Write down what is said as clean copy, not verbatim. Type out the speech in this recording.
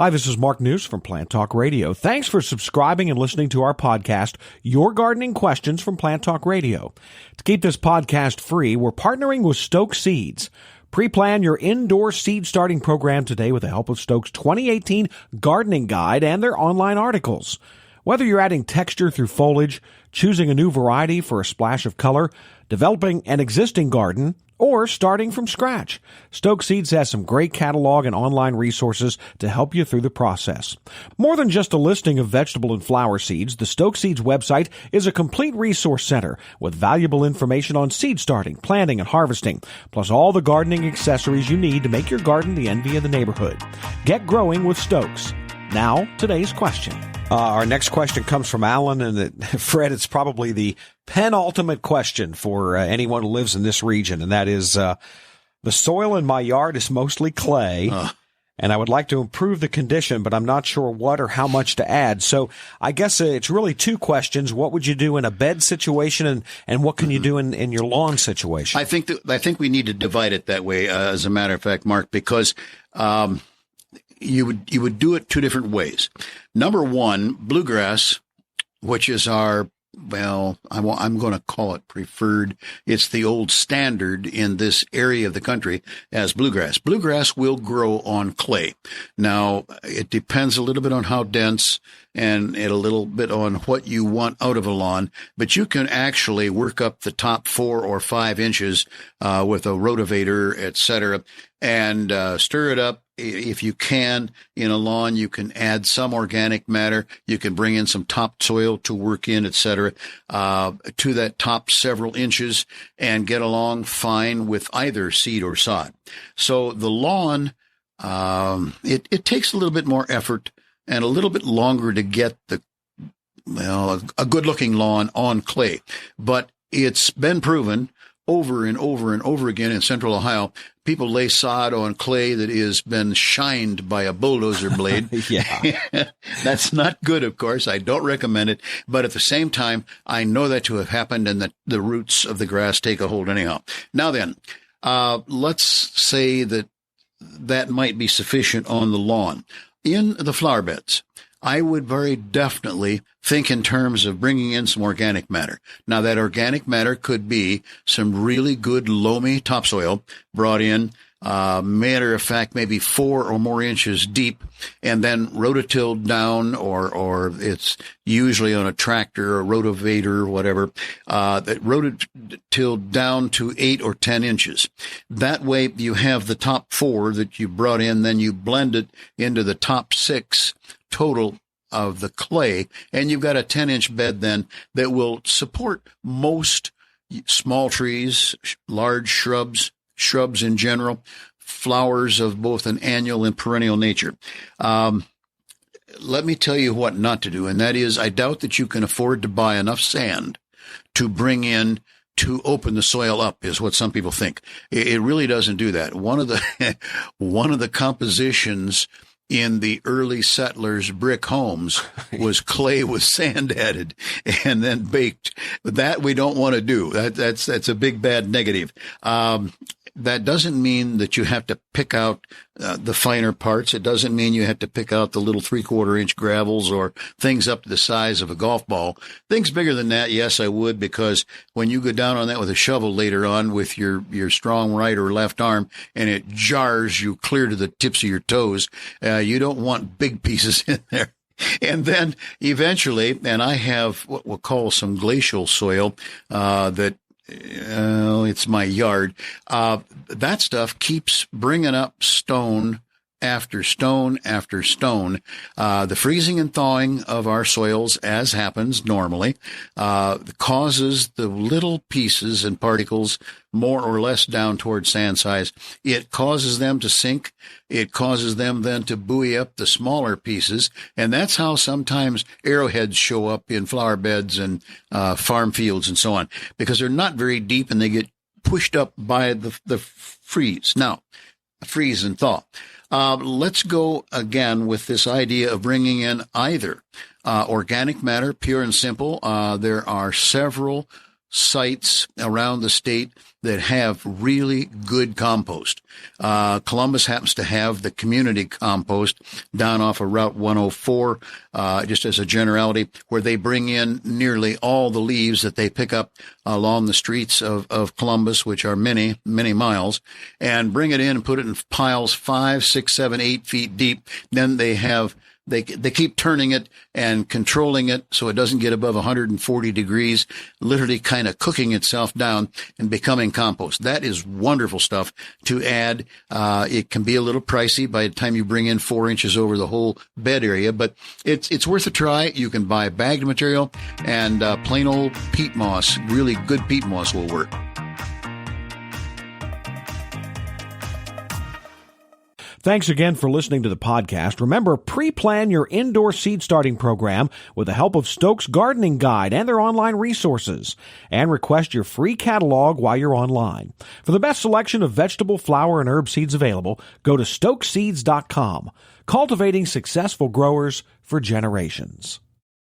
Hi, this is Mark News from Plant Talk Radio. Thanks for subscribing and listening to our podcast, Your Gardening Questions from Plant Talk Radio. To keep this podcast free, we're partnering with Stoke Seeds. Pre-plan your indoor seed starting program today with the help of Stoke's 2018 Gardening Guide and their online articles. Whether you're adding texture through foliage, choosing a new variety for a splash of color, developing an existing garden, or starting from scratch, Stoke Seeds has some great catalog and online resources to help you through the process. More than just a listing of vegetable and flower seeds, the Stoke Seeds website is a complete resource center with valuable information on seed starting, planting, and harvesting, plus all the gardening accessories you need to make your garden the envy of the neighborhood. Get growing with Stokes. Now, today's question. Our next question comes from Alan, and Fred, it's probably the penultimate question for anyone who lives in this region, and that is, the soil in my yard is mostly clay, and I would like to improve the condition, but I'm not sure what or how much to add. So I guess it's really two questions. What would you do in a bed situation, and what can you do in your lawn situation? I think we need to divide it that way, as a matter of fact, Mark, because you would do it two different ways. Number one, bluegrass, which is our, well, I'm going to call it preferred. It's the old standard in this area of the country as bluegrass. Bluegrass will grow on clay. Now, it depends a little bit on how dense and a little bit on what you want out of a lawn, but you can actually work up the top 4 or 5 inches with a rotavator, etc., and stir it up. If you can, in a lawn, you can add some organic matter. You can bring in some topsoil to work in, etc., to that top several inches and get along fine with either seed or sod. So the lawn, it takes a little bit more effort and a little bit longer to get a good-looking lawn on clay. But it's been proven over and over and over again in Central Ohio. People lay sod on clay that has been shined by a bulldozer blade. Yeah. That's not good, of course. I don't recommend it. But at the same time, I know that to have happened, and that the roots of the grass take a hold anyhow. Now then, let's say that might be sufficient on the lawn. In the flower beds, I would very definitely think in terms of bringing in some organic matter. Now, that organic matter could be some really good loamy topsoil brought in, matter of fact, maybe 4 or more inches deep, and then rototilled down, or it's usually on a tractor or rotavator or whatever, that rototilled down to 8 or 10 inches. That way you have the top 4 that you brought in, then you blend it into the top 6 total of the clay, and you've got a 10-inch bed then that will support most small trees, large shrubs in general, flowers of both an annual and perennial nature. Let me tell you what not to do, and that is, I doubt that you can afford to buy enough sand to bring in to open the soil up, is what some people think. It really doesn't do that. One of the compositions in the early settlers' brick homes was clay with sand added and then baked. That we don't want to do. That's a big bad negative. That doesn't mean that you have to pick out the finer parts. It doesn't mean you have to pick out the little 3/4-inch gravels or things up to the size of a golf ball. Things bigger than that, yes, I would, because when you go down on that with a shovel later on with your strong right or left arm and it jars you clear to the tips of your toes, you don't want big pieces in there. And then eventually, and I have what we'll call some glacial soil that it's my yard. That stuff keeps bringing up stone after stone after stone. The freezing and thawing of our soils, as happens normally, causes the little pieces and particles more or less down toward sand size. It causes them to sink. It causes them then to buoy up the smaller pieces. And that's how sometimes arrowheads show up in flower beds and farm fields and so on, because they're not very deep and they get pushed up by the freeze. Now, freeze and thaw. Let's go again with this idea of bringing in either organic matter, pure and simple. There are several sites around the state that have really good compost. Columbus happens to have the community compost down off of Route 104, just as a generality, where they bring in nearly all the leaves that they pick up along the streets of Columbus, which are many, many miles, and bring it in and put it in piles 5, 6, 7, 8 feet deep. Then they keep turning it and controlling it so it doesn't get above 140 degrees, literally kind of cooking itself down and becoming compost. That is wonderful stuff to add. It can be a little pricey by the time you bring in 4 inches over the whole bed area, but it's worth a try. You can buy bagged material, and plain old peat moss, really good peat moss, will work. Thanks again for listening to the podcast. Remember, pre-plan your indoor seed starting program with the help of Stokes Gardening Guide and their online resources. And request your free catalog while you're online. For the best selection of vegetable, flower, and herb seeds available, go to StokesSeeds.com. Cultivating successful growers for generations.